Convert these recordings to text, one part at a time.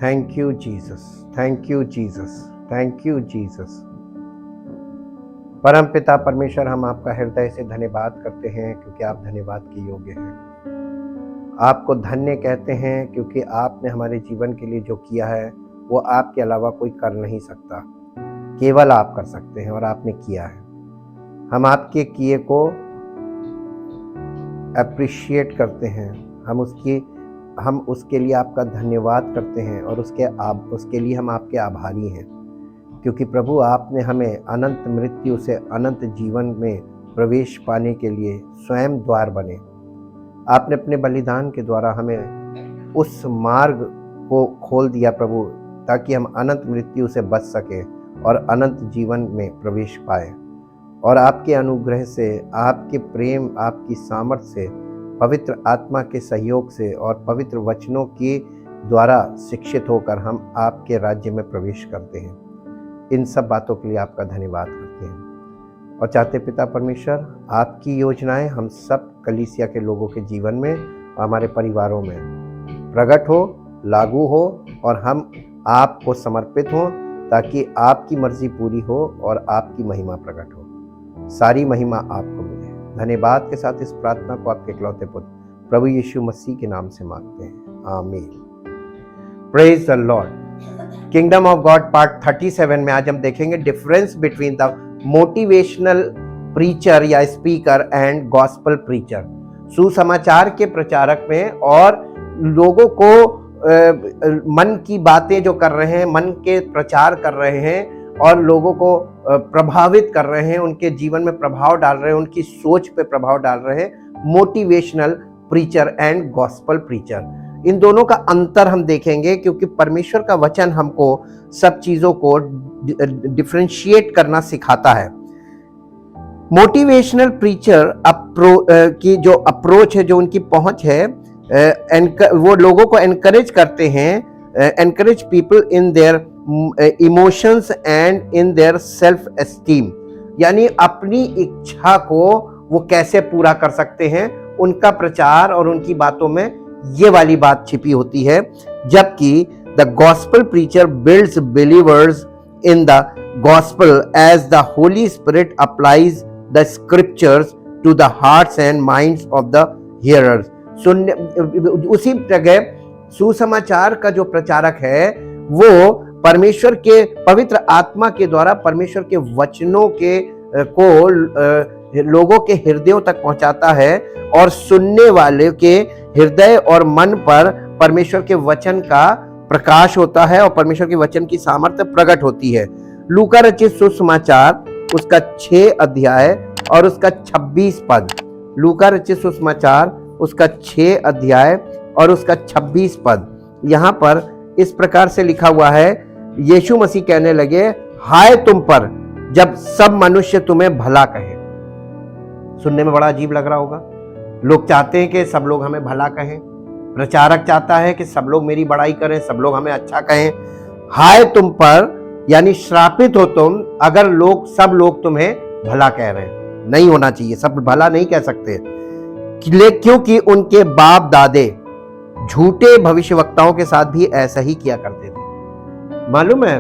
Thank you Jesus, thank you Jesus, thank you Jesus. परम पिता परमेश्वर, हम आपका हृदय से धन्यवाद करते हैं क्योंकि आप धन्यवाद के योग्य हैं। आपको धन्य कहते हैं क्योंकि आपने हमारे जीवन के लिए जो किया है वो आपके अलावा कोई कर नहीं सकता, केवल आप कर सकते हैं और आपने किया है। हम आपके किए को अप्रिशिएट करते हैं, हम उसके लिए आपका धन्यवाद करते हैं और उसके लिए हम आपके आभारी हैं, क्योंकि प्रभु आपने हमें अनंत मृत्यु से अनंत जीवन में प्रवेश पाने के लिए स्वयं द्वार बने। आपने अपने बलिदान के द्वारा हमें उस मार्ग को खोल दिया प्रभु, ताकि हम अनंत मृत्यु से बच सकें और अनंत जीवन में प्रवेश पाए। और आपके अनुग्रह से, आपके प्रेम, आपकी सामर्थ्य से, पवित्र आत्मा के सहयोग से और पवित्र वचनों के द्वारा शिक्षित होकर हम आपके राज्य में प्रवेश करते हैं। इन सब बातों के लिए आपका धन्यवाद करते हैं और चाहते पिता परमेश्वर, आपकी योजनाएं हम सब कलीसिया के लोगों के जीवन में, हमारे परिवारों में प्रकट हो, लागू हो और हम आपको समर्पित हों, ताकि आपकी मर्जी पूरी हो और आपकी महिमा प्रकट हो। सारी महिमा आपको मिले। धन्यवाद के साथ इस प्रार्थना को आपके इकलौते पुत्र प्रभु यीशु मसीह के नाम से मांगते हैं, आमीन। Praise the Lord. Kingdom of God part 37 में आज हम देखेंगे difference between the motivational preacher या स्पीकर एंड गॉस्पल प्रीचर। सुसमाचार के प्रचारक में और लोगों को मन की बातें जो कर रहे हैं, मन के प्रचार कर रहे हैं और लोगों को प्रभावित कर रहे हैं, उनके जीवन में प्रभाव डाल रहे हैं, उनकी सोच पे प्रभाव डाल रहे हैं, motivational preacher and gospel preacher. इन दोनों का अंतर हम देखेंगे, क्योंकि परमेश्वर का वचन हमको सब चीजों को डिफरेंशिएट करना सिखाता है। मोटिवेशनल प्रीचर की जो अप्रोच है, जो उनकी पहुंच है, वो लोगों को एनकरेज करते हैं, encourage people in their emotions and in their self esteem, यानी अपनी इच्छा को वो कैसे पूरा कर सकते हैं, उनका प्रचार और उनकी बातों में ये वाली बात छिपी होती है। जबकि the gospel preacher builds believers in the gospel as the Holy Spirit applies the scriptures to the hearts and minds of the hearers. उसी जगह सुसमाचार का जो प्रचारक है वो परमेश्वर के पवित्र आत्मा के द्वारा परमेश्वर के वचनों के को लोगों के हृदयों तक पहुंचाता है और सुनने वाले के हृदय और मन पर परमेश्वर के वचन का प्रकाश होता है और परमेश्वर के वचन की सामर्थ्य प्रकट होती है। लूका रचित सुसमाचार उसका 6 अध्याय और उसका 26 पद। लूका रचित सुसमाचार उसका 6 अध्याय और उसका 26 पद। यहाँ पर इस प्रकार से लिखा हुआ है, यीशु मसीह कहने लगे, हाय तुम पर जब सब मनुष्य तुम्हें भला कहे। सुनने में बड़ा अजीब लग रहा होगा। लोग चाहते हैं कि सब लोग हमें भला कहें, प्रचारक चाहता है कि सब लोग मेरी बड़ाई करें, सब लोग हमें अच्छा कहें। हाय तुम पर, यानी श्रापित हो तुम अगर सब लोग तुम्हें भला कह रहे हैं। नहीं होना चाहिए, सब भला नहीं कह सकते, क्योंकि उनके बाप दादे झूठे भविष्यवक्ताओं के साथ भी ऐसा ही किया करते थे। मालूम है,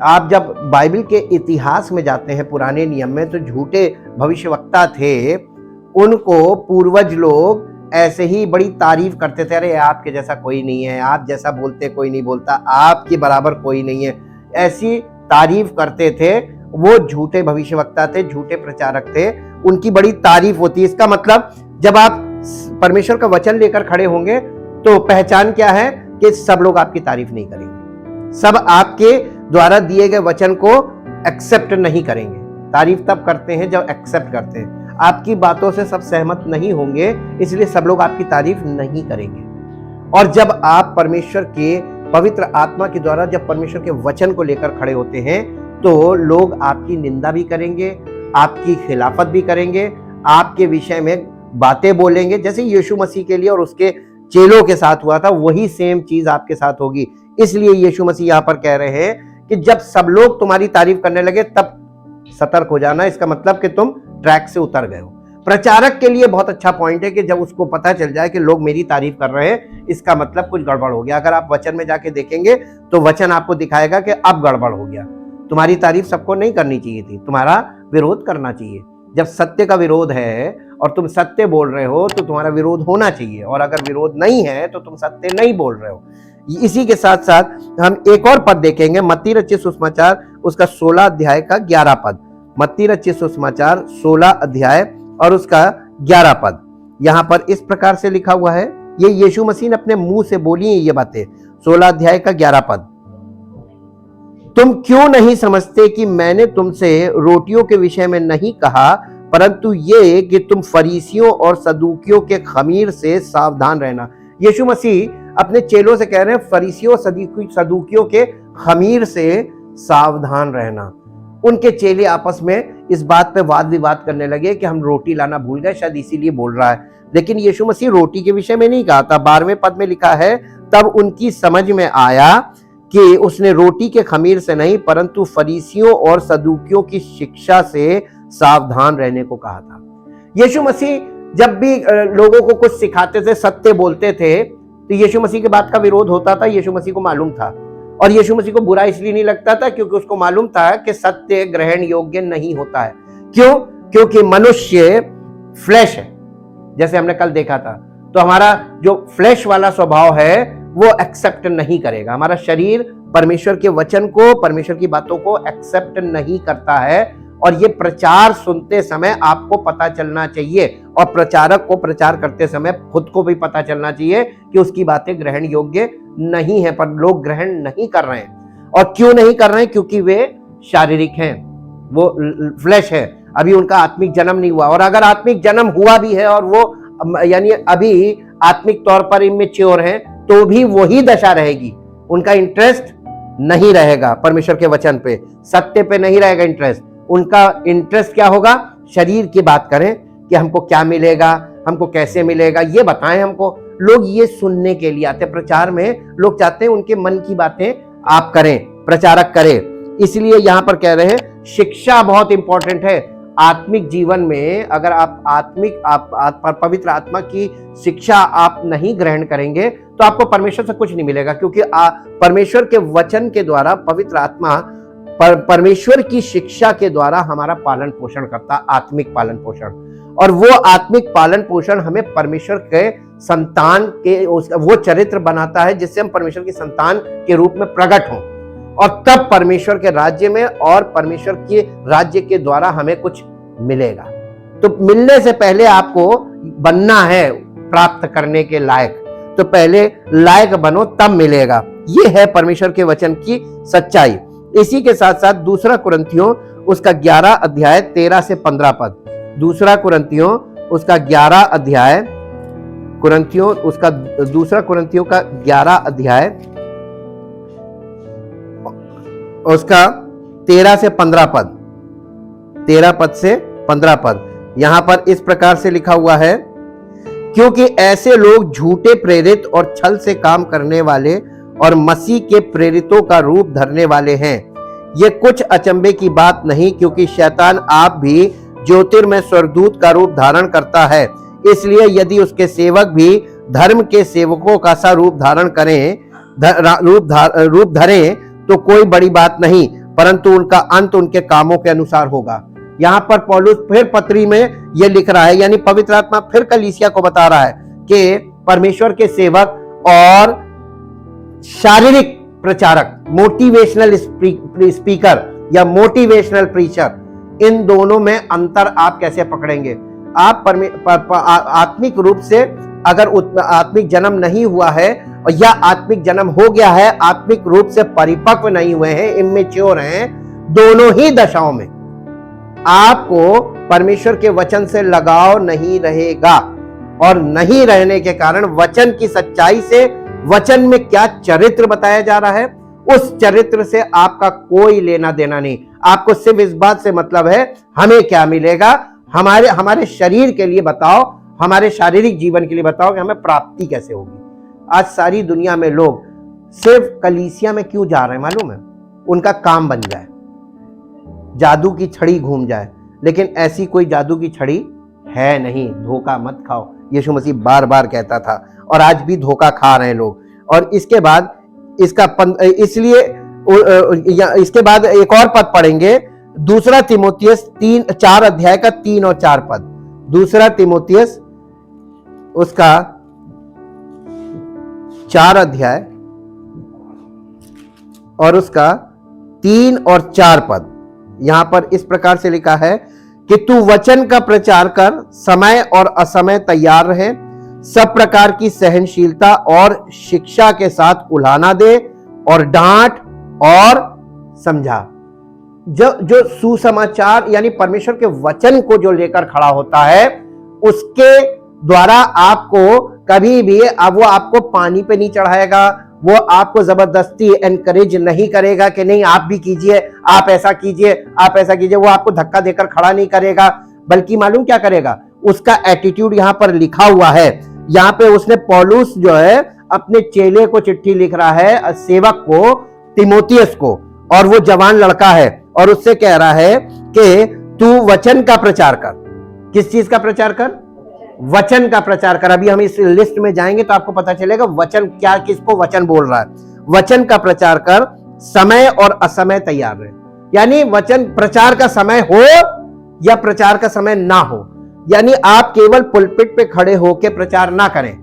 आप जब बाइबल के इतिहास में जाते हैं पुराने नियम में, तो झूठे भविष्यवक्ता थे, उनको पूर्वज लोग ऐसे ही बड़ी तारीफ करते थे, अरे आपके जैसा कोई नहीं है, आप जैसा बोलते कोई नहीं बोलता, आपके बराबर कोई नहीं है, ऐसी तारीफ करते थे। वो झूठे भविष्यवक्ता थे, झूठे प्रचारक थे, उनकी बड़ी तारीफ होती है। इसका मतलब जब आप परमेश्वर का वचन लेकर खड़े होंगे तो पहचान क्या है कि सब लोग आपकी तारीफ नहीं करेंगे, सब आपके द्वारा दिए गए वचन को एक्सेप्ट नहीं करेंगे। तारीफ तब करते हैं जब एक्सेप्ट करते हैं। आपकी बातों से सब सहमत नहीं होंगे, इसलिए सब लोग आपकी तारीफ नहीं करेंगे। और जब आप परमेश्वर के पवित्र आत्मा के द्वारा जब परमेश्वर के वचन को लेकर खड़े होते हैं, तो लोग आपकी निंदा भी करेंगे, आपकी खिलाफत भी करेंगे, आपके विषय में बातें बोलेंगे। जैसे यीशु मसीह के लिए और उसके चेलों के साथ हुआ था, वही सेम चीज आपके साथ होगी। इसलिए यीशु मसीह यहाँ पर कह रहे हैं कि जब सब लोग तुम्हारी तारीफ करने लगे तब सतर्क हो जाना। इसका मतलब कि तुम ट्रैक से उतर गए हो। प्रचारक के लिए बहुत अच्छा पॉइंट है कि जब उसको पता चल जाए कि लोग मेरी तारीफ कर रहे हैं, इसका मतलब कुछ गड़बड़ हो गया। अगर आप वचन में जाके देखेंगे तो वचन आपको दिखाएगा कि अब गड़बड़ हो गया, तुम्हारी तारीफ सबको नहीं करनी चाहिए थी, तुम्हारा विरोध करना चाहिए। जब सत्य का विरोध है और तुम सत्य बोल रहे हो तो तुम्हारा विरोध होना चाहिए, और अगर विरोध नहीं है तो तुम सत्य नहीं बोल रहे हो। इसी के साथ साथ हम एक और पद देखेंगे, मत्ती रचित सुसमाचार उसका 16 अध्याय का 11 पद। मत्ती रचित सुसमाचार 16 अध्याय और उसका 11 पद। यहां पर इस प्रकार से लिखा हुआ है, ये यीशु मसीह ने अपने मुंह से बोली है ये बातें। 16 अध्याय का 11 पद, तुम क्यों नहीं समझते कि मैंने तुमसे रोटियों के विषय में नहीं कहा, परंतु ये कि तुम फरीसियों और सदूकियों के खमीर से सावधान रहना। यीशु मसीह अपने चेलों से कह रहे हैं फरीसियों सदूकियों के खमीर से सावधान रहना। उनके चेले आपस में इस बात पे वाद विवाद करने लगे कि हम रोटी लाना भूल गए, शायद इसीलिए बोल रहा है। लेकिन यीशु मसीह रोटी के विषय में नहीं कहा था। 12वें पद में लिखा है, तब उनकी समझ में आया कि उसने रोटी के खमीर से नहीं परंतु फरीसियों और सदूकियों की शिक्षा से सावधान रहने को कहा था। यीशु मसीह जब भी लोगों को कुछ सिखाते थे, सत्य बोलते थे, तो यीशु मसीह के बात का विरोध होता था। यीशु मसीह को मालूम था, और यीशु मसीह को बुरा इसलिए नहीं लगता था क्योंकि उसको मालूम था कि सत्य ग्रहण योग्य नहीं होता है। क्यों? क्योंकि मनुष्य फ्लैश है, जैसे हमने कल देखा था। तो हमारा जो फ्लैश वाला स्वभाव है वो एक्सेप्ट नहीं करेगा। हमारा शरीर परमेश्वर के वचन को, परमेश्वर की बातों को एक्सेप्ट नहीं करता है। और ये प्रचार सुनते समय आपको पता चलना चाहिए, और प्रचारक को प्रचार करते समय खुद को भी पता चलना चाहिए कि उसकी बातें ग्रहण योग्य नहीं है, पर लोग ग्रहण नहीं कर रहे हैं। और क्यों नहीं कर रहे हैं? क्योंकि वे शारीरिक हैं, वो फ्लैश है, अभी उनका आत्मिक जन्म नहीं हुआ। और अगर आत्मिक जन्म हुआ भी है और वो यानी अभी आत्मिक तौर पर इमेच्योर हैं, तो भी वही दशा रहेगी। उनका इंटरेस्ट नहीं रहेगा परमेश्वर के वचन पे, सत्य पे नहीं रहेगा इंटरेस्ट। उनका इंटरेस्ट क्या होगा? शरीर की बात करें कि हमको क्या मिलेगा, हमको कैसे मिलेगा, ये बताएं हमको। लोग ये सुनने के लिए आते हैं। प्रचार में लोग चाहते हैं उनके मन की बातें आप करें, प्रचारक करें। इसलिए यहां पर कह रहे हैं शिक्षा बहुत इंपॉर्टेंट है आत्मिक जीवन में। अगर आप पवित्र आत्मा की शिक्षा आप नहीं ग्रहण करेंगे तो आपको परमेश्वर से कुछ नहीं मिलेगा, क्योंकि परमेश्वर के वचन के द्वारा पवित्र आत्मा परमेश्वर की शिक्षा के द्वारा हमारा पालन पोषण करता, आत्मिक पालन पोषण। और वो आत्मिक पालन पोषण हमें परमेश्वर के संतान के वो चरित्र बनाता है जिससे हम परमेश्वर की संतान के रूप में प्रकट हों, और तब परमेश्वर के राज्य में और परमेश्वर के राज्य के द्वारा हमें कुछ मिलेगा। तो मिलने से पहले आपको बनना है प्राप्त करने के लायक, तो पहले लायक बनो तब मिलेगा। ये है परमेश्वर के वचन की सच्चाई। इसी के साथ साथ दूसरा कुरिन्थियों उसका 11 अध्याय 13 से 15 पद। दूसरा कुरिन्थियों उसका 11 अध्याय, कुरिन्थियों उसका दूसरा कुरिन्थियों का 11 अध्याय उसका 13 से 15 पद, 13 पद से 15 पद। यहां पर इस प्रकार से लिखा हुआ है, क्योंकि ऐसे लोग झूठे प्रेरित और छल से काम करने वाले और मसीह के प्रेरितों का रूप धरने वाले हैं। ये कुछ अचंभे की बात नहीं, क्योंकि शैतान आप भी ज्योतिर्मय स्वर्गदूत का रूप धारण करता है। इसलिए यदि उसके सेवक भी धर्म के सेवकों का सा रूप धारण करें, रूप धरें, तो कोई बड़ी बात नहीं, परंतु उनका अंत उनके कामों के अनुसार होगा। यहां पर पौलुस फिर पत्री में यह लिख रहा है, यानी पवित्र आत्मा फिर कलीसिया को बता रहा है कि परमेश्वर के सेवक और शारीरिक प्रचारक, मोटिवेशनल स्पीकर या मोटिवेशनल प्रीचर, इन दोनों में अंतर आप कैसे पकड़ेंगे? आप आत्मिक रूप से अगर आत्मिक जन्म नहीं हुआ है या आत्मिक जन्म हो गया है, आत्मिक रूप से परिपक्व नहीं हुए हैं, इमेच्योर हैं, दोनों ही दशाओं में आपको परमेश्वर के वचन से लगाव नहीं रहेगा। और नहीं रहने के कारण वचन की सच्चाई से, वचन में क्या चरित्र बताया जा रहा है, उस चरित्र से आपका कोई लेना देना नहीं। आपको सिर्फ इस बात से मतलब है हमें क्या मिलेगा, हमारे शरीर के लिए बताओ, हमारे शारीरिक जीवन के लिए बताओ कि हमें प्राप्ति कैसे होगी। आज सारी दुनिया में लोग सिर्फ कलीसिया में क्यों जा रहे हैं मालूम है? उनका काम बन जाए, जादू की छड़ी घूम जाए। लेकिन ऐसी कोई जादू की छड़ी है नहीं, धोखा मत खाओ, यीशु मसीह बार बार कहता था, और आज भी धोखा खा रहे हैं लोग। और इसके बाद इसलिए इसके बाद एक और पद पढ़ेंगे, दूसरा तीमुथियुस 4 अध्याय का 3 और 4 पद। दूसरा तीमुथियुस उसका 4 अध्याय और उसका 3 और 4 पद। यहां पर इस प्रकार से लिखा है कि तू वचन का प्रचार कर, समय और असमय तैयार रहे, सब प्रकार की सहनशीलता और शिक्षा के साथ उलाहना दे और डांट और समझा। जो सुसमाचार यानी परमेश्वर के वचन को जो लेकर खड़ा होता है, उसके द्वारा आपको कभी भी अब वो आपको पानी पे नहीं चढ़ाएगा, वो आपको जबरदस्ती एनकरेज नहीं करेगा कि नहीं आप भी कीजिए, आप ऐसा कीजिए, आप ऐसा कीजिए। वो आपको धक्का देकर खड़ा नहीं करेगा, बल्कि मालूम क्या करेगा, उसका एटीट्यूड यहां पर लिखा हुआ है। यहां पे उसने पौलुस जो है अपने चेले को चिट्ठी लिख रहा है, सेवक को, तीमुथियुस को, और वो जवान लड़का है, और उससे कह रहा है कि तू वचन का प्रचार कर। किस चीज का प्रचार कर? वचन का प्रचार कर। अभी हम इस लिस्ट में जाएंगे तो आपको पता चलेगा वचन क्या, किसको वचन बोल रहा है। वचन का प्रचार कर, समय और असमय तैयार रहे। यानी वचन प्रचार का समय हो या प्रचार का समय ना हो, यानी आप केवल पुलपिट पे खड़े होकर प्रचार ना करें,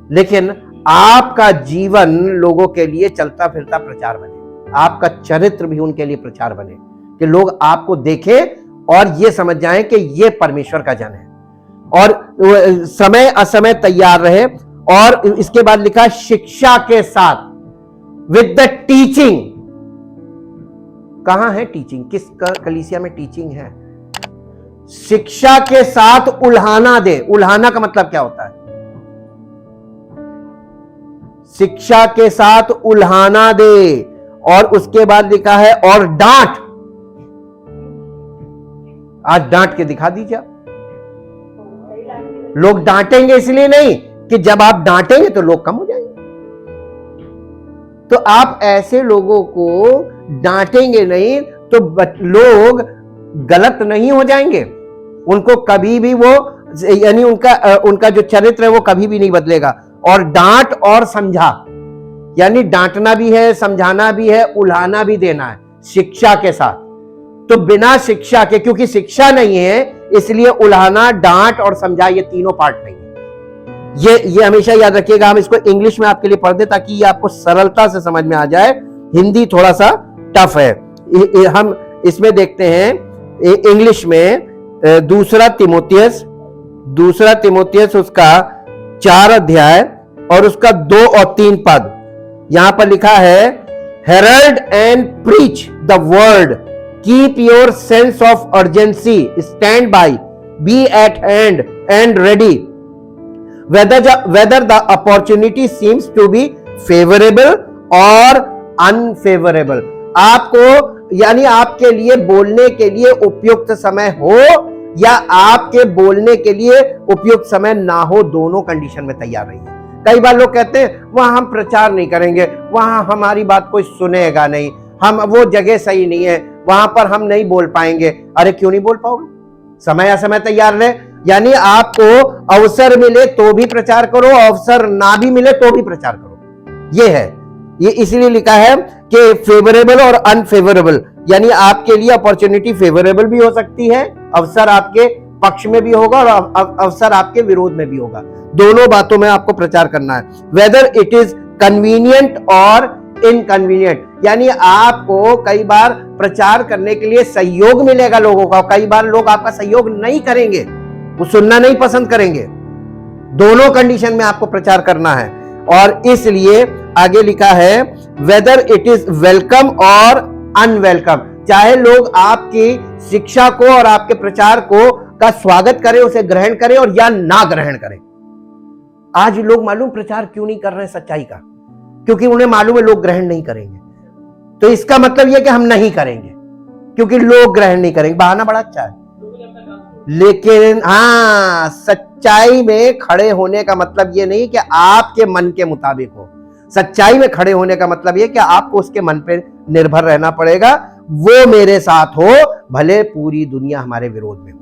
लेकिन आपका जीवन लोगों के लिए चलता फिरता प्रचार बने, आपका चरित्र भी उनके लिए प्रचार बने, कि लोग आपको देखें और ये समझ जाएं कि ये परमेश्वर का जन है। और समय असमय तैयार रहे। और इसके बाद लिखा शिक्षा के साथ, विद द टीचिंग। कहां है टीचिंग? किस कलीसिया में टीचिंग है? शिक्षा के साथ उल्हाना दे। उल्हाना का मतलब क्या होता है? शिक्षा के साथ उल्हाना दे। और उसके बाद लिखा है और डांट। आज डांट के दिखा दीजिए। लोग डांटेंगे इसलिए नहीं कि जब आप डांटेंगे तो लोग कम हो जाएंगे, तो आप ऐसे लोगों को डांटेंगे नहीं तो लोग गलत नहीं हो जाएंगे। उनको कभी भी वो यानी उनका जो चरित्र है वो कभी भी नहीं बदलेगा। और डांट और समझा, यानी डांटना भी है, समझाना भी है, उल्हाना भी देना है शिक्षा के साथ। तो बिना शिक्षा के, क्योंकि शिक्षा नहीं है इसलिए उल्हाना, डांट और समझा ये तीनों पार्ट नहीं है। ये हमेशा याद रखिएगा। हम इसको इंग्लिश में आपके लिए पढ़ दे ताकि ये आपको सरलता से समझ में आ जाए। हिंदी थोड़ा सा टफ है। हम इसमें देखते हैं इंग्लिश में दूसरा तीमुथियुस उसका 4 अध्याय और उसका 2 और 3 पद। यहां पर लिखा है herald and preach the word, keep your sense of urgency, stand by, be at hand and ready, whether the opportunity seems to be favourable और अनफेवरेबल। आपको यानी आपके लिए बोलने के लिए उपयुक्त समय हो या आपके बोलने के लिए उपयुक्त समय ना हो, दोनों कंडीशन में तैयार रहिए। कई बार लोग कहते हैं वहां हम प्रचार नहीं करेंगे, वहां हमारी बात कोई सुनेगा नहीं, हम वो जगह सही नहीं है, वहां पर हम नहीं बोल पाएंगे। अरे क्यों नहीं बोल पाओगे? समय असमय तैयार रहे। यानी आपको अवसर मिले तो भी प्रचार करो, अवसर ना भी मिले तो भी प्रचार करो। ये है, ये इसलिए लिखा है कि फेवरेबल और अनफेवरेबल, यानी आपके लिए अपॉर्चुनिटी फेवरेबल भी हो सकती है, अवसर आपके पक्ष में भी होगा और अवसर आपके विरोध में भी होगा। दोनों बातों में आपको प्रचार करना है, वेदर इट इज कन्वीनियंट और इनकन्वीनियंट। यानी आपको कई बार प्रचार करने के लिए सहयोग मिलेगा लोगों का, कई बार लोग आपका सहयोग नहीं करेंगे, वो सुनना नहीं पसंद करेंगे। दोनों कंडीशन में आपको प्रचार करना है। और इसलिए आगे लिखा है वेदर इट इज वेलकम और अनवेलकम, चाहे लोग आपकी शिक्षा को और आपके प्रचार को का स्वागत करें, उसे ग्रहण करें और या ना ग्रहण करें। आज लोग मालूम प्रचार क्यों नहीं कर रहे हैं सच्चाई का? क्योंकि उन्हें मालूम है लोग ग्रहण नहीं करेंगे। तो इसका मतलब यह कि हम नहीं करेंगे क्योंकि लोग ग्रहण नहीं करेंगे। बहाना बड़ा अच्छा है, लेकिन हाँ, सच्चाई में खड़े होने का मतलब यह नहीं कि आपके मन के मुताबिक हो। सच्चाई में खड़े होने का मतलब यह कि आपको उसके मन पे निर्भर रहना पड़ेगा। वो मेरे साथ हो, भले पूरी दुनिया हमारे विरोध में हो।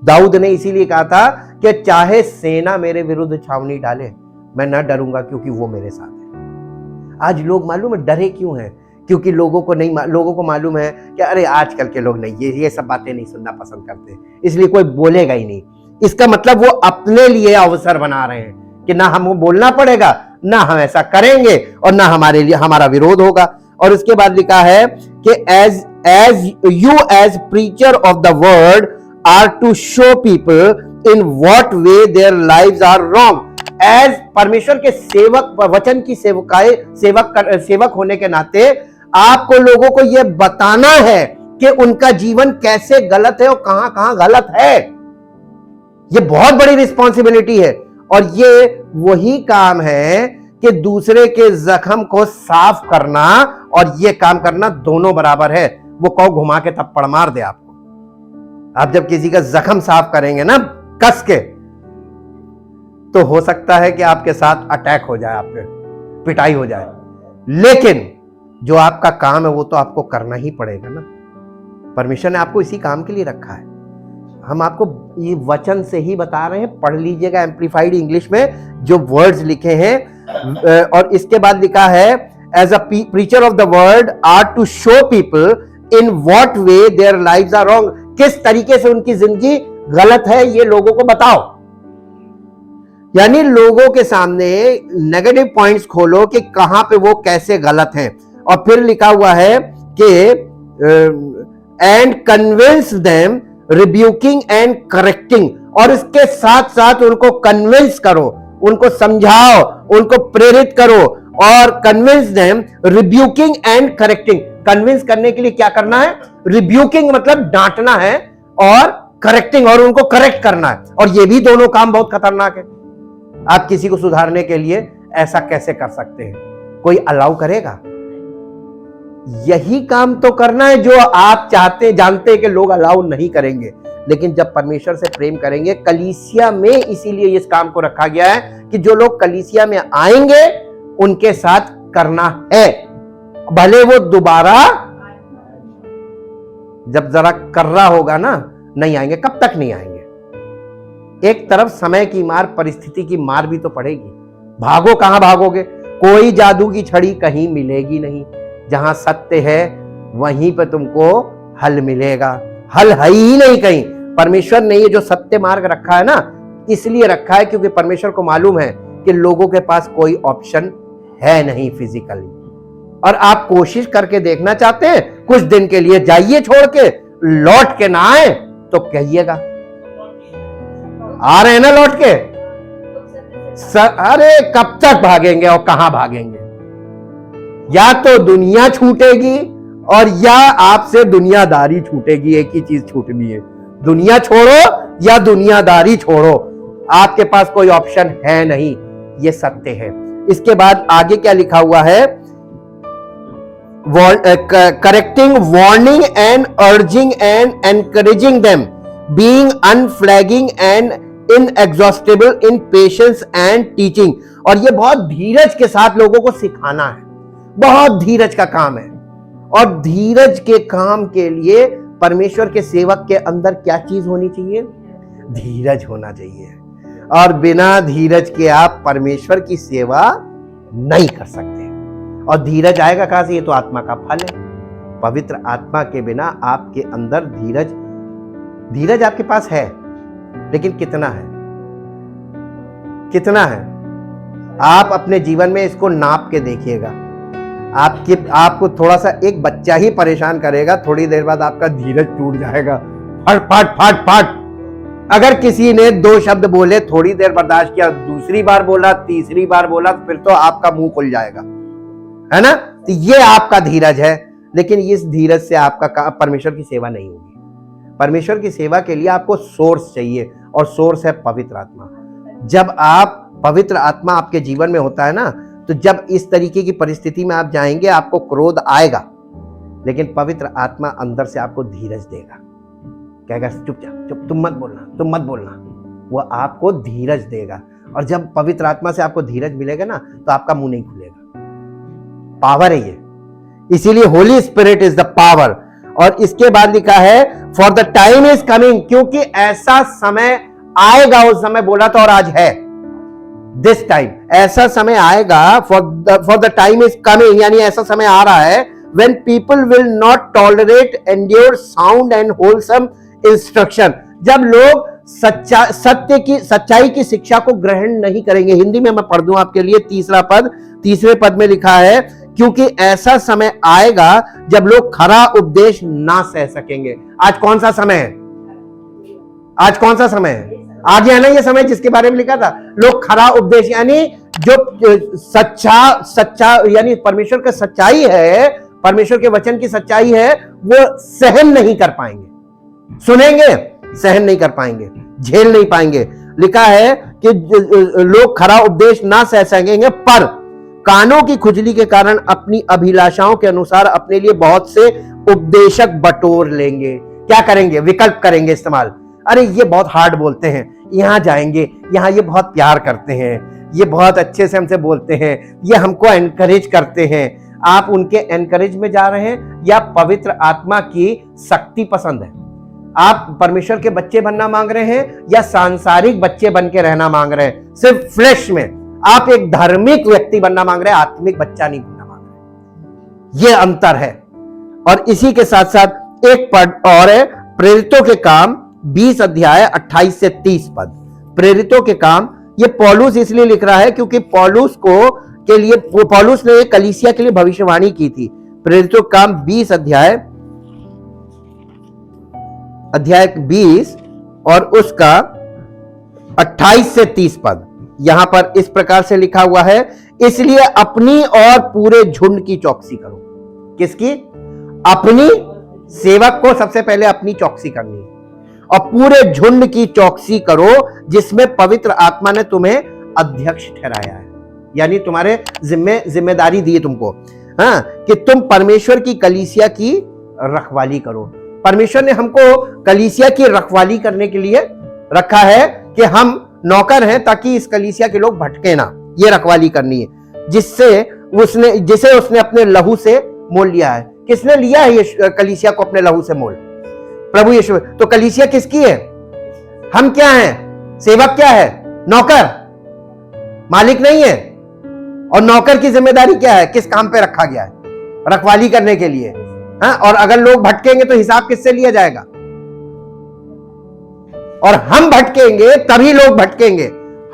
दाऊद ने इसीलिए कहा था कि चाहे सेना मेरे विरुद्ध छावनी डाले, मैं न डरूंगा क्योंकि वो मेरे साथ है। आज लोग मालूम है डरे क्यों हैं? क्योंकि लोगों को मालूम है कि अरे आजकल के लोग नहीं, ये सब बातें नहीं सुनना पसंद करते, इसलिए कोई बोलेगा ही नहीं। इसका मतलब वो अपने लिए अवसर बना रहे हैं कि ना हमको बोलना पड़ेगा, ना हम ऐसा करेंगे और ना हमारे लिए हमारा विरोध होगा। और उसके बाद लिखा है कि as you as preacher of the word are to show people in what way their lives are wrong. As परमेश्वर के सेवक, वचन की सेवक होने के नाते आपको लोगों को यह बताना है कि उनका जीवन कैसे गलत है और कहां कहां गलत है। यह बहुत बड़ी रिस्पॉन्सिबिलिटी है और ये वही काम है कि दूसरे के जख्म को साफ करना और ये काम करना दोनों बराबर है। वो कहो घुमा के थप्पड़ मार दे आपको। आप जब किसी का जख्म साफ करेंगे ना कस के, तो हो सकता है कि आपके साथ अटैक हो जाए, आप पे पिटाई हो जाए, लेकिन जो आपका काम है वो तो आपको करना ही पड़ेगा ना। परमेश्वर ने आपको इसी काम के लिए रखा है। हम आपको ये वचन से ही बता रहे हैं, पढ़ लीजिएगा एम्प्लीफाइड इंग्लिश में जो वर्ड्स लिखे हैं। और इसके बाद लिखा है as a preacher of the word are to show people in what way their lives are wrong. किस तरीके से उनकी जिंदगी गलत है ये लोगों को बताओ। यानी लोगों के सामने नेगेटिव पॉइंट्स खोलो कि कहां पे वो कैसे गलत हैं। और फिर लिखा हुआ है कि and convince them rebuking and correcting. और इसके साथ साथ उनको कन्विंस करो, उनको समझाओ, उनको प्रेरित करो। और convince them rebuking and correcting. Convince करने के लिए क्या करना है? रिब्यूकिंग मतलब डांटना है, और करेक्टिंग और उनको करेक्ट करना है। और ये भी दोनों काम बहुत खतरनाक है। आप किसी को सुधारने के लिए ऐसा कैसे कर सकते हैं? कोई अलाउ करेगा? यही काम तो करना है जो आप जानते हैं कि लोग अलाउ नहीं करेंगे। लेकिन जब परमेश्वर से प्रेम करेंगे, कलीसिया में इसीलिए इस काम को रखा गया है कि जो लोग कलीसिया में आएंगे उनके साथ करना है। भले वो दोबारा जब जरा कर रहा होगा ना, नहीं आएंगे। कब तक नहीं आएंगे? एक तरफ समय की मार, परिस्थिति की मार भी तो पड़ेगी। भागो, कहां भागोगे? कोई जादू की छड़ी कहीं मिलेगी नहीं। जहां सत्य है वहीं पे तुमको हल मिलेगा। हल है ही नहीं कहीं। परमेश्वर ने ये जो सत्य मार्ग रखा है ना, इसलिए रखा है क्योंकि परमेश्वर को मालूम है कि लोगों के पास कोई ऑप्शन है नहीं फिजिकली। और आप कोशिश करके देखना चाहते हैं, कुछ दिन के लिए जाइए छोड़ के, लौट के ना आए तो कहिएगा आ रहे हैं ना लौट के। अरे कब तक भागेंगे और कहां भागेंगे? या तो दुनिया छूटेगी और या आपसे दुनियादारी छूटेगी। एक ही चीज छूटनी है, दुनिया छोड़ो या दुनियादारी छोड़ो। आपके पास कोई ऑप्शन है नहीं, ये सत्य है। इसके बाद आगे क्या लिखा हुआ है? Correcting, warning and urging and encouraging them, being unflagging and inexhaustible in patience and teaching. और ये बहुत धीरज के साथ लोगों को सिखाना है। बहुत धीरज का काम है। और धीरज के काम के लिए परमेश्वर के सेवक के अंदर क्या चीज होनी चाहिए? धीरज होना चाहिए। और बिना धीरज के आप परमेश्वर की सेवा नहीं कर सकते। और धीरज आएगा कहां से? ये तो आत्मा का फल है। पवित्र आत्मा के बिना आपके अंदर धीरज आपके पास है, लेकिन कितना है? कितना है? आप अपने जीवन में इसको नाप के देखिएगा। आपको थोड़ा सा एक बच्चा ही परेशान करेगा, थोड़ी देर बाद आपका धीरज टूट जाएगा। फट फट फट फट। अगर किसी ने 2 शब्द बोले, थोड़ी देर बर्दाश्त किया, दूसरी बार बोला, तीसरी बार बोला, फिर तो आपका मुंह खुल जाएगा, है ना? तो ये आपका धीरज है। लेकिन इस धीरज से आपका परमेश्वर की सेवा नहीं होगी। परमेश्वर की सेवा के लिए आपको सोर्स चाहिए, और सोर्स है पवित्र आत्मा। जब आप पवित्र आत्मा आपके जीवन में होता है ना, तो जब इस तरीके की परिस्थिति में आप जाएंगे, आपको क्रोध आएगा, लेकिन पवित्र आत्मा अंदर से आपको धीरज देगा। कहेगा चुप, तुम मत बोलना। वो आपको धीरज देगा। और जब पवित्र आत्मा से आपको धीरज मिलेगा ना, तो आपका मुंह नहीं खुलेगा। पावर है ये। इसीलिए Holi spirit is the power. और इसके बाद लिखा है for the time is coming, क्योंकि ऐसा समय आएगा, उस समय बोला था और आज है, दिस टाइम, ऐसा समय आएगा, for the time is coming, यानी ऐसा समय आ रहा है when people will not tolerate endure sound and wholesome instruction, जब लोग सच्चाई की शिक्षा को ग्रहण नहीं करेंगे। हिंदी में मैं पढ़ दूं आपके लिए तीसरे पद में लिखा है, क्योंकि ऐसा समय आएगा जब लोग खरा उपदेश ना सह सकेंगे। आज कौन सा समय है? आज कौन सा समय है? आज है ना ये समय जिसके बारे में लिखा था, लोग खरा उपदेश, यानी जो सच्चा यानी परमेश्वर का सच्चाई है, परमेश्वर के वचन की सच्चाई है, वो सहन नहीं कर पाएंगे। सुनेंगे, सहन नहीं कर पाएंगे, झेल नहीं पाएंगे। लिखा है कि लोग खरा उपदेश ना सह सकेंगे, पर कानों की खुजली के कारण अपनी अभिलाषाओं के अनुसार अपने लिए बहुत से उपदेशक बटोर लेंगे। क्या करेंगे? विकल्प करेंगे इस्तेमाल। अरे ये बहुत हार्ड बोलते हैं, यहां जाएंगे, यहां ये बहुत प्यार करते हैं, ये बहुत अच्छे से हमसे बोलते हैं, ये हमको एनकरेज करते हैं। आप उनके एनकरेज में जा रहे हैं या पवित्र आत्मा की शक्ति पसंद है? आप परमेश्वर के बच्चे बनना मांग रहे हैं या सांसारिक बच्चे बन के रहना मांग रहे हैं? सिर्फ फ्लैश में आप एक धार्मिक व्यक्ति बनना मांग रहे हैं, आत्मिक बच्चा नहीं बनना मांग रहे। ये अंतर है। और इसी के साथ साथ एक पद और है, प्रेरितों के काम 20 अध्याय 28 से 30 पद। प्रेरितों के काम, ये पौलुस इसलिए लिख रहा है क्योंकि पौलुस ने कलीसिया के लिए भविष्यवाणी की थी। प्रेरितों काम 20 अध्याय 20 और उसका 28 से 30 पद। यहां पर इस प्रकार से लिखा हुआ है, इसलिए अपनी और पूरे झुंड की चौकसी करो। किसकी? अपनी। सेवक को सबसे पहले अपनी चौकसी करनी है, और पूरे झुंड की चौकसी करो जिसमें पवित्र आत्मा ने तुम्हें अध्यक्ष ठहराया है, यानी तुम्हारे जिम्मेदारी दी है तुमको, हाँ, कि तुम परमेश्वर की कलीसिया की रखवाली करो। परमेश्वर ने हमको कलीसिया की रखवाली करने के लिए रखा है कि हम नौकर हैं, ताकि इस कलीसिया के लोग भटके ना। ये रखवाली करनी है, जिसे उसने अपने लहू से मोल लिया है। किसने लिया है ये कलीसिया को अपने लहू से मोल? प्रभु यीशु। तो कलीसिया किसकी है? हम क्या हैं? सेवक क्या है? नौकर, मालिक नहीं है। और नौकर की जिम्मेदारी क्या है? किस काम पे रखा गया है? रखवाली करने के लिए, हाँ? और अगर लोग भटकेंगे तो हिसाब किससे लिया जाएगा? और हम भटकेंगे तभी लोग भटकेंगे,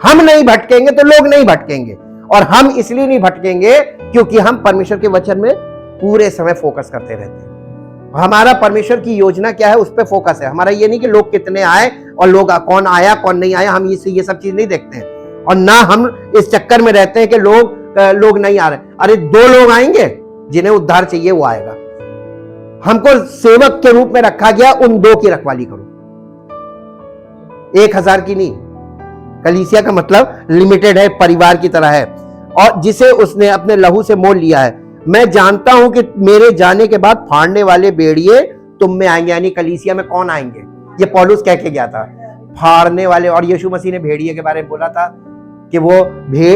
हम नहीं भटकेंगे तो लोग नहीं भटकेंगे। और हम इसलिए नहीं भटकेंगे क्योंकि हम परमेश्वर के वचन में पूरे समय फोकस करते रहते हैं। हमारा परमेश्वर की योजना क्या है, उस पर फोकस है हमारा। ये नहीं कि लोग कितने आए और लोग कौन आया कौन नहीं आया, हम ये सब चीज नहीं देखते हैं। और ना हम इस चक्कर में रहते हैं कि लोग नहीं आ रहे। अरे 2 लोग आएंगे जिन्हें उद्धार चाहिए, वो आएगा। हमको सेवक के रूप में रखा गया, उन 2 की रखवाली करो, 1000 की नहीं। कलीसिया का मतलब लिमिटेड है, परिवार की तरह है, और जिसे उसने अपने लहू से मोल लिया है। मैं जानता हूं कि मेरे जाने के बाद फाड़ने वाले भेड़िए तुम में आएंगे, यानी कलीसिया में कौन आएंगे? ये पौलुस कह के गया था, फाड़ने वाले। और यीशु मसीह ने भेड़िए के बारे में बोला था कि वो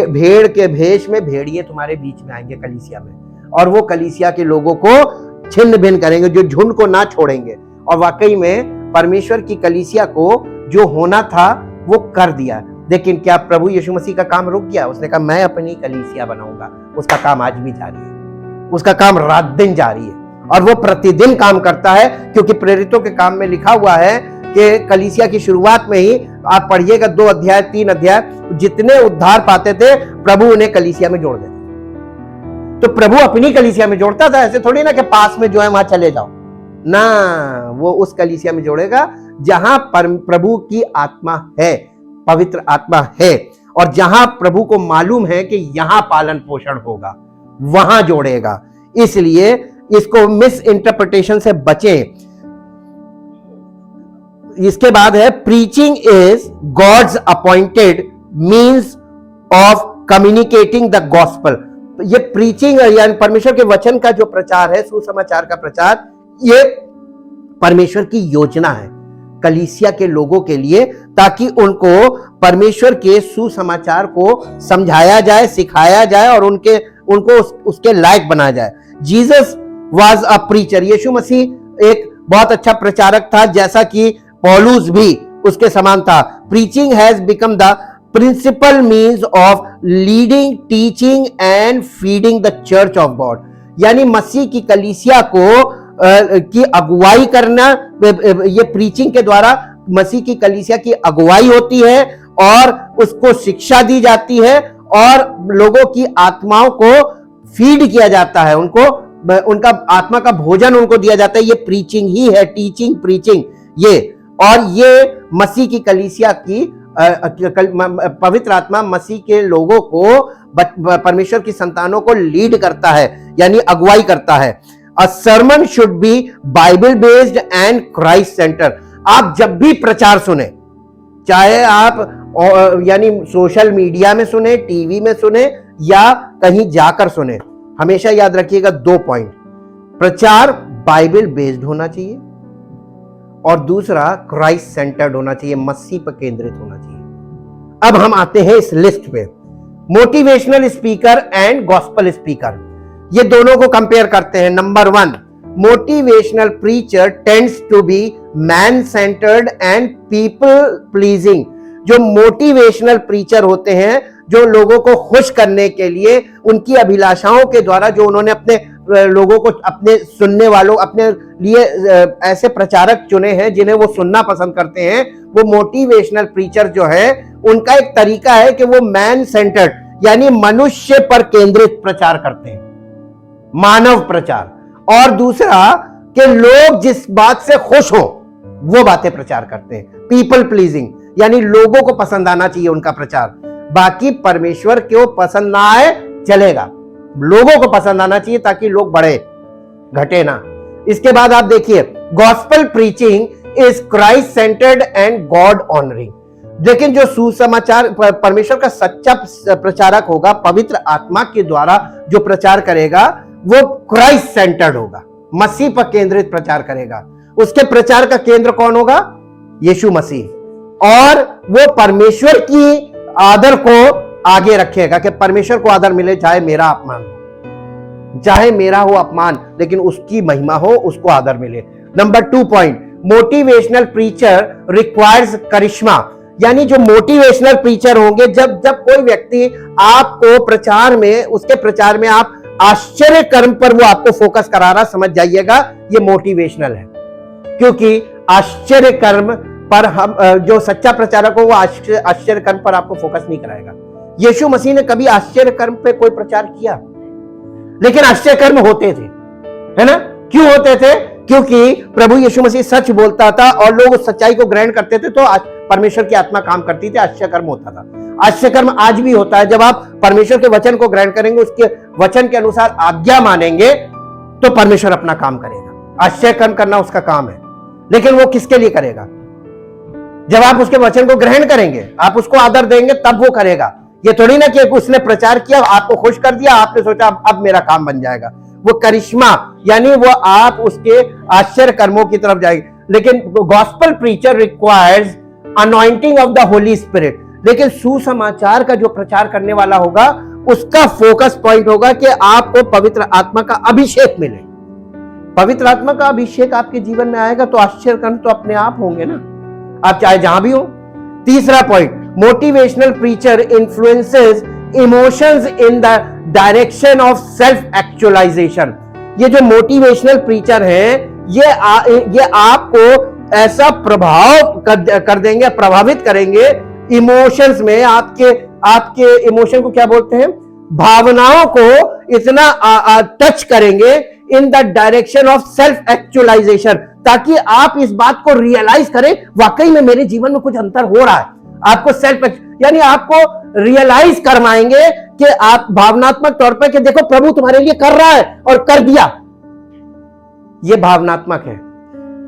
भेड़ के भेष में भेड़िए तुम्हारे बीच में आएंगे कलीसिया में, और वो कलीसिया के लोगों को छिन्न भिन्न करेंगे, जो झुंड को ना छोड़ेंगे। और वाकई में परमेश्वर की कलीसिया को जो होना था वो कर दिया। लेकिन क्या प्रभु यीशु मसीह का काम रुक गया? उसने कहा मैं अपनी कलीसिया बनाऊंगा। उसका काम आज भी जारी है, उसका काम रात दिन जारी है, और वो प्रतिदिन काम करता है। क्योंकि प्रेरितों के काम में लिखा हुआ है कि कलीसिया की शुरुआत में ही आप पढ़िएगा 2 अध्याय 3 अध्याय, जितने उद्धार पाते थे प्रभु उन्हें कलीसिया में जोड़ देते। तो प्रभु अपनी कलीसिया में जोड़ता था, ऐसे थोड़ी ना कि पास में जो है वहां चले जाओ ना, वो उस कलीसिया में जोड़ेगा जहां प्रभु की आत्मा है, पवित्र आत्मा है, और जहां प्रभु को मालूम है कि यहां पालन पोषण होगा, वहां जोड़ेगा। इसलिए इसको मिस इंटरप्रिटेशन से बचें। इसके बाद है, preaching is God's appointed means of communicating the gospel. ये प्रीचिंग यानी परमेश्वर के वचन का जो प्रचार है, सुसमाचार का प्रचार, ये परमेश्वर की योजना है कलीसिया के लोगों के लिए, ताकि उनको परमेश्वर के सुसमाचार को समझाया जाए, सिखाया जाए, और उनको उसके लायक बनाया जाए। Jesus was a preacher. यीशु मसीह एक बहुत अच्छा प्रचारक था, जैसा कि पौलुस भी उसके समान था। Preaching has become the principal means of leading, teaching and feeding the church of God. यानी मसीह की कलीसिया को की अगुवाई करना, ये प्रीचिंग के द्वारा मसीह की कलीसिया की अगुवाई होती है और उसको शिक्षा दी जाती है और लोगों की आत्माओं को फीड किया जाता है, उनको उनका आत्मा का भोजन उनको दिया जाता है। ये प्रीचिंग ही है, टीचिंग, प्रीचिंग ये। और ये मसीह की कलीसिया की पवित्र आत्मा मसीह के लोगों को, परमेश्वर की संतानों को लीड करता है, यानी अगुवाई करता है। A sermon should be Bible based and Christ center. आप जब भी प्रचार सुने, चाहे आप यानी सोशल मीडिया में सुने, टीवी में सुने या कहीं जाकर सुने, हमेशा याद रखिएगा 2 पॉइंट। प्रचार बाइबल बेस्ड होना चाहिए और दूसरा क्राइस्ट सेंटर्ड होना चाहिए, मसीह पर केंद्रित होना चाहिए। अब हम आते हैं इस लिस्ट पे, motivational speaker and gospel speaker, ये दोनों को कंपेयर करते हैं। Number 1, motivational preacher tends to be man centred and people pleasing. जो मोटिवेशनल प्रीचर होते हैं, जो लोगों को खुश करने के लिए उनकी अभिलाषाओं के द्वारा, जो उन्होंने अपने लोगों को, अपने सुनने वालों, अपने लिए ऐसे प्रचारक चुने हैं जिन्हें वो सुनना पसंद करते हैं, वो मोटिवेशनल प्रीचर जो है, उनका एक तरीका है कि वो मैन सेंटर्ड यानी मनुष्य पर केंद्रित प्रचार करते हैं, मानव प्रचार। और दूसरा कि लोग जिस बात से खुश हो वो बातें प्रचार करते हैं, पीपल प्लीजिंग, यानी लोगों को पसंद आना चाहिए उनका प्रचार। बाकी परमेश्वर को पसंद ना आए चलेगा, लोगों को पसंद आना चाहिए ताकि लोग बढ़े, घटे ना। इसके बाद आप देखिए, gospel preaching is Christ centred and God honouring. लेकिन जो सुसमाचार, परमेश्वर का सच्चा प्रचारक होगा, पवित्र आत्मा के द्वारा जो प्रचार करेगा, वो क्राइस्ट सेंटर्ड होगा, मसीह पर केंद्रित प्रचार करेगा। उसके प्रचार का केंद्र कौन होगा? यीशु मसीह। और वो परमेश्वर की आदर को आगे रखेगा कि परमेश्वर को आदर मिले, चाहे मेरा अपमान हो, चाहे मेरा हो अपमान, लेकिन उसकी महिमा हो, उसको आदर मिले। Number 2 point, motivational preacher requires charisma. यानी जो मोटिवेशनल प्रीचर होंगे, जब कोई व्यक्ति आपको प्रचार में, उसके प्रचार में आप आश्चर्य कर्म पर वो आपको फोकस करा रहा, समझ जाइएगा ये मोटिवेशनल है। क्योंकि आश्चर्य कर्म पर हम, जो सच्चा प्रचारक हो, वो आश्चर्य कर्म पर आपको फोकस नहीं कराएगा। यीशु मसीह ने कभी आश्चर्य कर्म पे कोई प्रचार किया? लेकिन आश्चर्य कर्म होते थे, है ना? क्यों होते थे? क्योंकि प्रभु यीशु मसीह सच बोलता था और लोग उस सच्चाई को ग्रहण करते थे, तो परमेश्वर की आत्मा काम करती थी, आश्चर्य कर्म होता था। आश्चर्य कर्म आज भी होता है। जब आप परमेश्वर के वचन को ग्रहण करेंगे, उसके वचन के अनुसार आज्ञा मानेंगे, तो परमेश्वर अपना काम करेगा। आश्चर्य कर्म करना उसका काम है, लेकिन वो किसके लिए करेगा? जब आप उसके वचन को ग्रहण करेंगे, आप उसको आदर देंगे, तब वो करेगा। ये थोड़ी ना कि उसने प्रचार किया, आपको खुश कर दिया, आपने सोचा अब मेरा काम बन जाएगा। वो करिश्मा, यानी वो आप उसके आश्चर्य कर्मों की तरफ जाएंगे। लेकिन gospel preacher requires anointing of the Holy spirit. लेकिन सुसमाचार का जो प्रचार करने वाला होगा, उसका फोकस पॉइंट होगा कि आपको पवित्र आत्मा का अभिषेक मिले। पवित्र आत्मा का अभिषेक आपके जीवन में आएगा तो आश्चर्य कर्म तो अपने आप होंगे ना, आप चाहे जहां भी हो। तीसरा point, motivational preacher influences emotions in the direction of self actualisation. ये जो मोटिवेशनल प्रीचर हैं, ये आपको ऐसा प्रभाव कर देंगे, प्रभावित करेंगे इमोशंस में। आपके इमोशन को क्या बोलते हैं? भावनाओं को इतना टच करेंगे in the direction of self actualisation, ताकि आप इस बात को रियलाइज करें, वाकई में मेरे जीवन में कुछ अंतर हो रहा है। आपको सेल्फ, यानी आपको रियलाइज करवाएंगे कि आप भावनात्मक तौर पर कि देखो प्रभु तुम्हारे लिए कर रहा है और कर दिया, ये भावनात्मक है।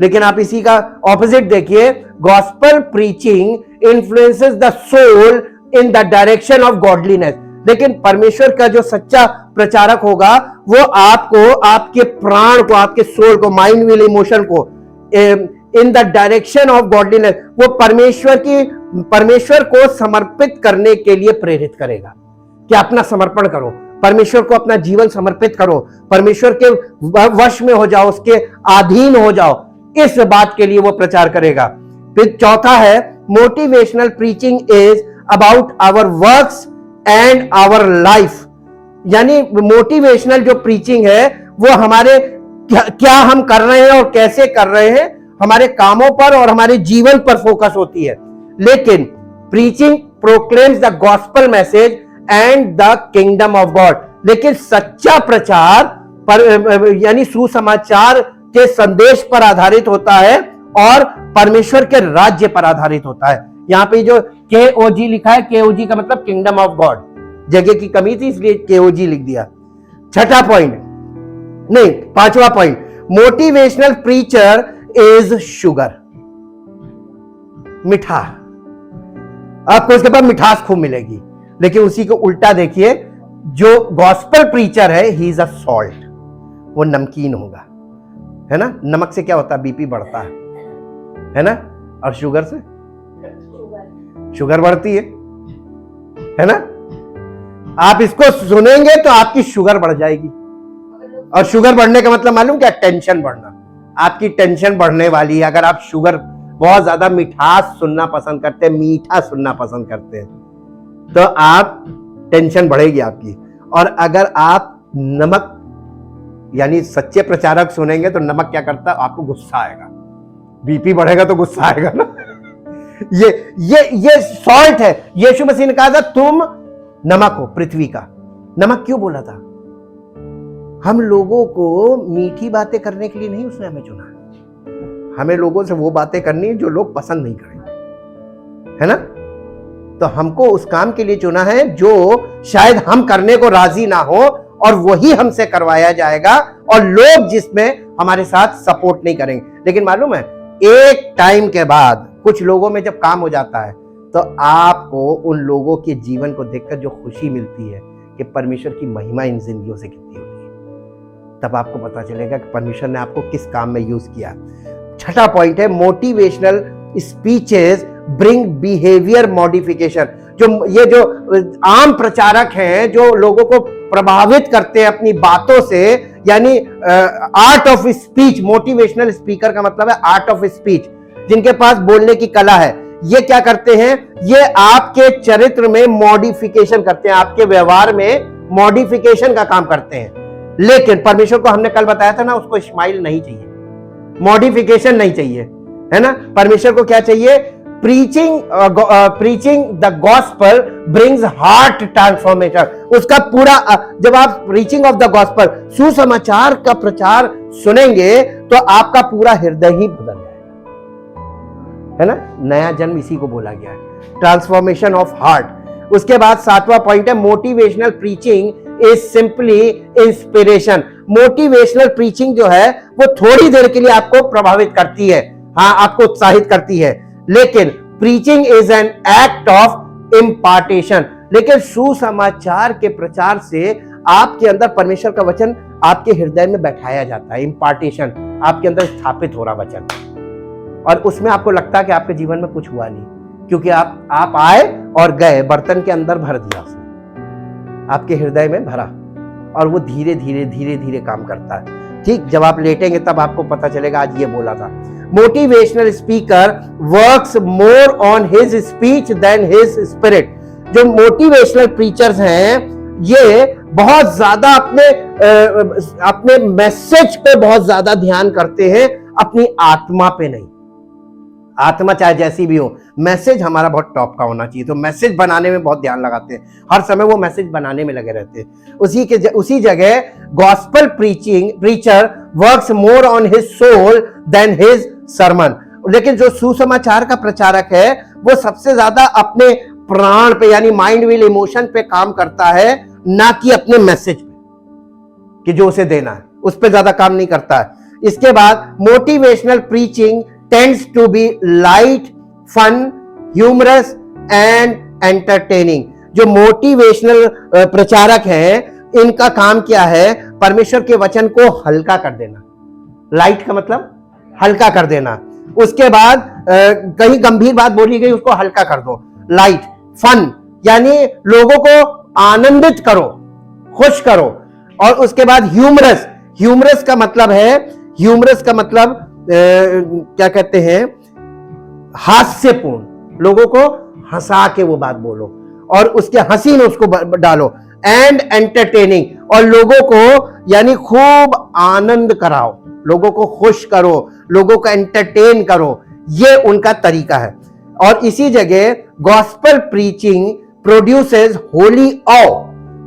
लेकिन आप इसी का ऑपोजिट देखिए, gospel preaching influences the soul in the direction of godliness. लेकिन परमेश्वर का जो सच्चा प्रचारक होगा, वो आपको, आपके प्राण को, आपके सोल को, माइंड, विल, इमोशन को इन द डायरेक्शन ऑफ गॉडलीनेस, वो परमेश्वर को समर्पित करने के लिए प्रेरित करेगा कि अपना समर्पण करो, परमेश्वर को अपना जीवन समर्पित करो, परमेश्वर के वश में हो जाओ, उसके अधीन हो जाओ। इस बात के लिए वो प्रचार करेगा। फिर चौथा है motivational preaching is about our works and our life. यानी मोटिवेशनल जो प्रीचिंग है वो हमारे क्या हम कर रहे हैं और कैसे कर रहे हैं, हमारे कामों पर और हमारे जीवन पर फोकस होती है। लेकिन preaching proclaims the gospel message and the kingdom of God. लेकिन सच्चा प्रचार पर यानी सुसमाचार के संदेश पर आधारित होता है और परमेश्वर के राज्य पर आधारित होता है। यहां पे जो KOG लिखा है, KOG का मतलब किंगडम ऑफ गॉड, जगह की कमी थी इसलिए KOG लिख दिया। छठा पॉइंट नहीं, पांचवा point, motivational preacher is sugar, मीठा। आपको इसके बाद मिठास खूब मिलेगी। लेकिन उसी को उल्टा देखिए, जो गॉस्पेल प्रीचर है ही इज अ सॉल्ट, वो नमकीन होगा, है ना। नमक से क्या होता है, बीपी बढ़ता है ना, और शुगर से शुगर बढ़ती है ना। आप इसको सुनेंगे तो आपकी शुगर बढ़ जाएगी, और शुगर बढ़ने का मतलब मालूम क्या, टेंशन बढ़ना। आपकी टेंशन बढ़ने वाली है अगर आप शुगर बहुत ज्यादा मिठास सुनना पसंद करते हैं, मीठा सुनना पसंद करते हैं, तो आप टेंशन बढ़ेगी आपकी। और अगर आप नमक यानी सच्चे प्रचारक सुनेंगे तो नमक क्या करता है, आपको गुस्सा आएगा, बीपी बढ़ेगा तो गुस्सा आएगा ना। ये सॉल्ट है। यीशु मसीह ने कहा था तुम नमक हो पृथ्वी का। नमक क्यों बोला था? हम लोगों को मीठी बातें करने के लिए नहीं उसने हमें चुना। हमें लोगों से वो बातें करनी है जो लोग पसंद नहीं करेंगे, है ना। तो हमको उस काम के लिए चुना है जो शायद हम करने को राजी ना हो, और वही हमसे करवाया जाएगा, और लोग जिसमें हमारे साथ सपोर्ट नहीं करेंगे। लेकिन मालूम है, एक टाइम के बाद कुछ लोगों में जब काम हो जाता है तो आपको उन लोगों के जीवन को देखकर जो खुशी मिलती है कि परमेश्वर की महिमा इन जिंदगियों से कितनी होती है, तब आपको पता चलेगा कि परमेश्वर ने आपको किस काम में यूज किया। छठा पॉइंट है motivational speeches bring behaviour modification. जो आम प्रचारक हैं जो लोगों को प्रभावित करते हैं अपनी बातों से, यानी art of speech. Motivational speaker का मतलब है आर्ट ऑफ स्पीच, जिनके पास बोलने की कला है। ये क्या करते हैं, ये आपके चरित्र में मॉडिफिकेशन करते हैं, आपके व्यवहार में मॉडिफिकेशन का काम करते हैं। लेकिन परमेश्वर को हमने कल बताया था ना, उसको स्माइल नहीं चाहिए, मॉडिफिकेशन नहीं चाहिए, है ना। परमेश्वर को क्या चाहिए, preaching the gospel brings heart transformation. उसका पूरा, जब आप प्रीचिंग ऑफ द गॉस्पेल सुसमाचार का प्रचार सुनेंगे तो आपका पूरा हृदय ही बदल जाएगा, है ना। नया जन्म इसी को बोला गया है, ट्रांसफॉर्मेशन ऑफ हार्ट। उसके बाद सातवां पॉइंट है motivational preaching is simply inspiration. Motivational preaching जो है वो थोड़ी देर के लिए आपको प्रभावित करती है, हाँ, आपको उत्साहित करती है, लेकिन preaching is an act of impartation. लेकिन सुसमाचार के प्रचार से आपके अंदर परमेश्वर का वचन आपके हृदय में बैठाया जाता है, इम्पार्टेशन, आपके अंदर स्थापित हो रहा वचन, और उसमें आपको लगता है कि आपके जीवन में कुछ हुआ नहीं, क्योंकि आप आए और गए, बर्तन के अंदर भर दिया उसने, आपके हृदय में भरा, और वो धीरे धीरे धीरे धीरे काम करता है। ठीक, जब आप लेटेंगे तब आपको पता चलेगा आज ये बोला था। Motivational speaker works more on his speech than his spirit. जो मोटिवेशनल प्रीचर्स हैं ये बहुत ज्यादा अपने मैसेज पे बहुत ज्यादा ध्यान करते हैं, अपनी आत्मा पे नहीं। आत्मा चाहे जैसी भी हो, मैसेज हमारा बहुत टॉप का होना चाहिए। तो मैसेज बनाने में बहुत ध्यान लगाते हैं, हर समय वो मैसेज बनाने में लगे रहते हैं। उसी जगह gospel preacher works more on his soul than his sermon. लेकिन जो सुसमाचार का प्रचारक है वो सबसे ज्यादा अपने प्राण पे यानी माइंड विल इमोशन पे काम करता है, ना कि अपने मैसेज पे कि जो उसे देना है, उस पर ज्यादा काम नहीं करता है। इसके बाद motivational preaching tends to be light, fun, humorous and entertaining। जो मोटिवेशनल प्रचारक हैं इनका काम क्या है, परमेश्वर के वचन को हल्का कर देना। लाइट का मतलब हल्का कर देना। उसके बाद कहीं गंभीर बात बोली गई उसको हल्का कर दो। लाइट, फन यानी लोगों को आनंदित करो, खुश करो। और उसके बाद ह्यूमरस, ह्यूमरस का मतलब क्या कहते हैं, हास्यपूर्ण, लोगों को हंसा के वो बात बोलो और उसके हंसी में उसको डालो। एंड एंटरटेनिंग, और लोगों को यानी खूब आनंद कराओ, लोगों को खुश करो, लोगों को एंटरटेन करो, ये उनका तरीका है। और इसी जगह गॉस्पेल प्रीचिंग प्रोड्यूसेस होली ऑ।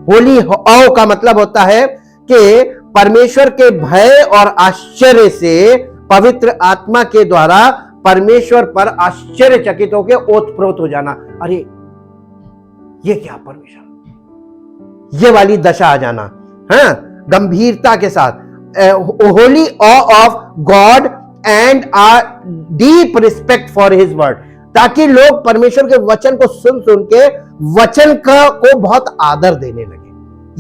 होली ऑ का मतलब होता है कि परमेश्वर के भय और आश्चर्य से पवित्र आत्मा के द्वारा परमेश्वर पर आश्चर्यचकित होकर ओतप्रोत हो जाना। अरे ये क्या परमेश्वर, ये वाली दशा आ जाना, हाँ, गंभीरता के साथ। Holy awe of God and our deep respect for his word, ताकि लोग परमेश्वर के वचन को सुन सुन के वचन को बहुत आदर देने लगे,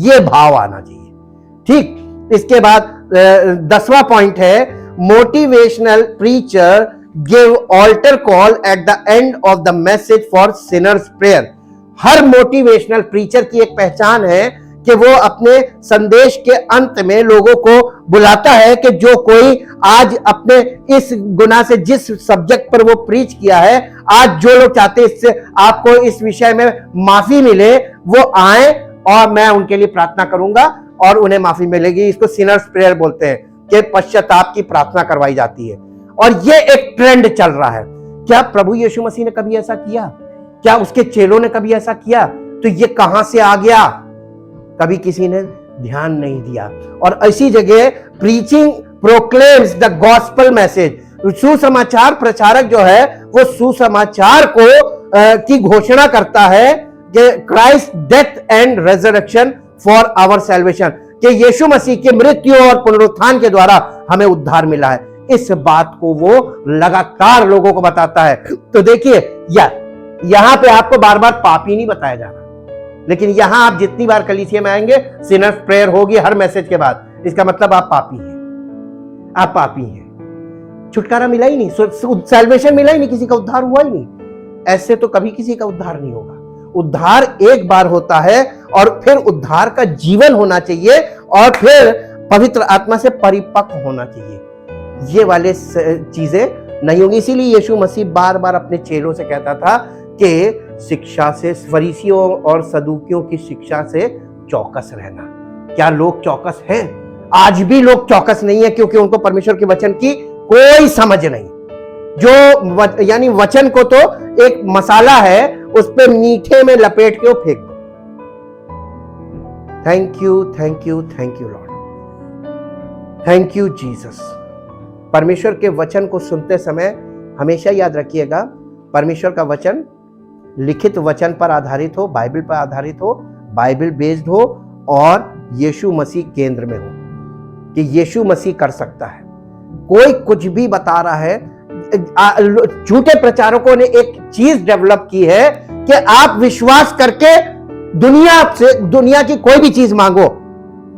ये भाव आना चाहिए। ठीक, इसके बाद 10वां पॉइंट है, motivational preacher give altar call at the end of the message for sinners prayer. हर मोटिवेशनल प्रीचर की एक पहचान है कि वो अपने संदेश के अंत में लोगों को बुलाता है कि जो कोई आज अपने इस गुनाह से, जिस सब्जेक्ट पर वो प्रीच किया है, आज जो लोग चाहते हैं इससे आपको इस विषय में माफी मिले, वो आए और मैं उनके लिए प्रार्थना करूंगा और उन्हें माफी मिलेगी। इसको सिनर्स प्रेयर बोलते हैं कि पश्चाताप की प्रार्थना करवाई जाती है, और ये एक ट्रेंड चल रहा है। क्या प्रभु यीशु मसीह ने कभी ऐसा किया? क्या उसके चेलों ने कभी ऐसा किया? तो ये कहां से आ गया? कभी किसी ने ध्यान नहीं दिया। और इसी जगह preaching proclaims the gospel message, सुसमाचार प्रचारक जो है वो सुसमाचार को की घोषणा करता है कि Christ death and resurrection for our salvation, कि यीशु मसीह की मृत्यु और पुनरुत्थान के द्वारा हमें उद्धार मिला है। इस बात को वो लगातार लोगों को बताता है। तो देखिए यहां पे आपको बार बार पापी नहीं बताया जा रहा, लेकिन यहां आप जितनी बार कलीसिया में आएंगे सिनर्स प्रेयर होगी हर मैसेज के बाद, इसका मतलब आप पापी हैं, आप पापी हैं, छुटकारा मिला ही नहीं, सैल्वेशन मिला ही नहीं, किसी का उद्धार हुआ ही नहीं। ऐसे तो कभी किसी का उद्धार नहीं होगा। उद्धार एक बार होता है और फिर उद्धार का जीवन होना चाहिए और फिर पवित्र आत्मा से परिपक्व होना चाहिए। ये वाले चीजें नहीं होंगी। इसीलिए यीशु मसीह बार बार अपने चेलों से कहता था कि शिक्षा से, फरीसियों और सदूकियों की शिक्षा से चौकस रहना। क्या लोग चौकस हैं? आज भी लोग चौकस नहीं है, क्योंकि उनको परमेश्वर के वचन की कोई समझ नहीं। जो यानी वचन को तो एक मसाला है, उस पे मीठे में लपेट के वो फेंक दो। Thank you, thank you, thank you Lord, thank you Jesus. परमेश्वर के वचन को सुनते समय हमेशा याद रखिएगा, परमेश्वर का वचन लिखित वचन पर आधारित हो, बाइबल पर आधारित हो, बाइबल बेस्ड हो और यीशु मसीह केंद्र में हो, कि यीशु मसीह कर सकता है। कोई कुछ भी बता रहा है, झूठे प्रचारकों ने एक चीज डेवलप की है कि आप विश्वास करके दुनिया की कोई भी चीज मांगो।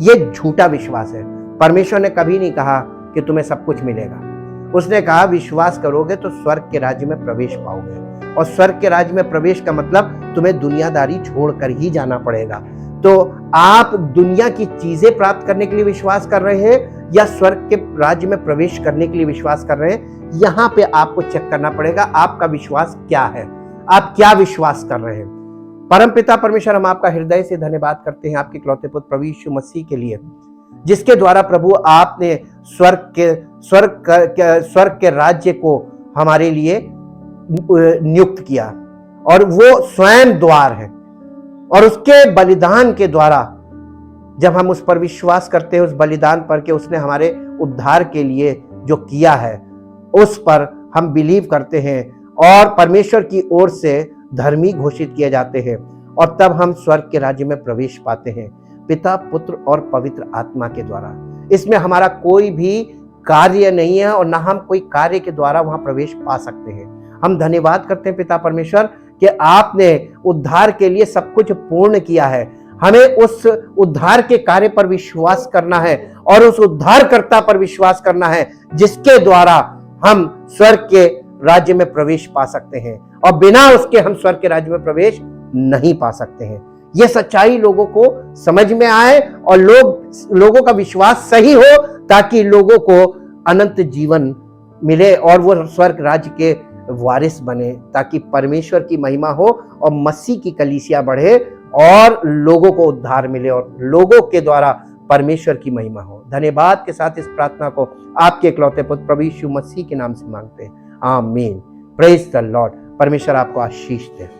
ये झूठा विश्वास है। परमेश्वर ने कभी नहीं कहा कि तुम्हें सब कुछ मिलेगा। उसने कहा विश्वास करोगे तो स्वर्ग के राज्य में प्रवेश पाओगे, और स्वर्ग के राज्य में प्रवेश का मतलब तुम्हें दुनियादारी छोड़कर ही जाना पड़ेगा। तो आप दुनिया की चीजें प्राप्त करने के लिए विश्वास कर रहे हैं या स्वर्ग के राज्य में प्रवेश करने के लिए विश्वास कर रहे हैं? यहां पे आपको चेक करना पड़ेगा आपका विश्वास क्या है, आप क्या विश्वास कर रहे हैं। परमपिता परमेश्वर, हम आपका हृदय से धन्यवाद करते हैं आपके इकलौते पुत्र प्रभु यीशु मसीह के लिए, जिसके द्वारा प्रभु आपने स्वर्ग के राज्य को हमारे लिए नियुक्त किया, और वो स्वयं द्वार है। और उसके बलिदान के द्वारा जब हम उस पर विश्वास करते हैं, उस बलिदान पर कि उसने हमारे उद्धार के लिए जो किया है, उस पर हम बिलीव करते हैं और परमेश्वर की ओर से धर्मी घोषित किए जाते हैं, और तब हम स्वर्ग के राज्य में प्रवेश पाते हैं पिता, पुत्र और पवित्र आत्मा के द्वारा। इसमें हमारा कोई भी कार्य नहीं है और ना हम कोई कार्य के द्वारा वहां प्रवेश पा सकते हैं। हम धन्यवाद करते हैं पिता परमेश्वर कि आपने उद्धार के लिए सब कुछ पूर्ण किया है। हमें उस उद्धार के कार्य पर विश्वास करना है और उस उद्धारकर्ता पर विश्वास करना है, जिसके द्वारा हम स्वर्ग के राज्य में प्रवेश पा सकते हैं, और बिना उसके हम स्वर्ग के राज्य में प्रवेश नहीं पा सकते हैं। यह सच्चाई लोगों को समझ में आए और लोगों का विश्वास सही हो, ताकि लोगों को अनंत जीवन मिले और वो स्वर्ग राज्य के वारिस बने, ताकि परमेश्वर की महिमा हो और मसीह की कलीसिया बढ़े और लोगों को उद्धार मिले और लोगों के द्वारा परमेश्वर की महिमा हो। धन्यवाद के साथ इस प्रार्थना को आपके इकलौते पुत्र प्रभु यीशु मसीह के नाम से मांगते हैं, आमीन। Praise the Lord. परमेश्वर आपको आशीष दे।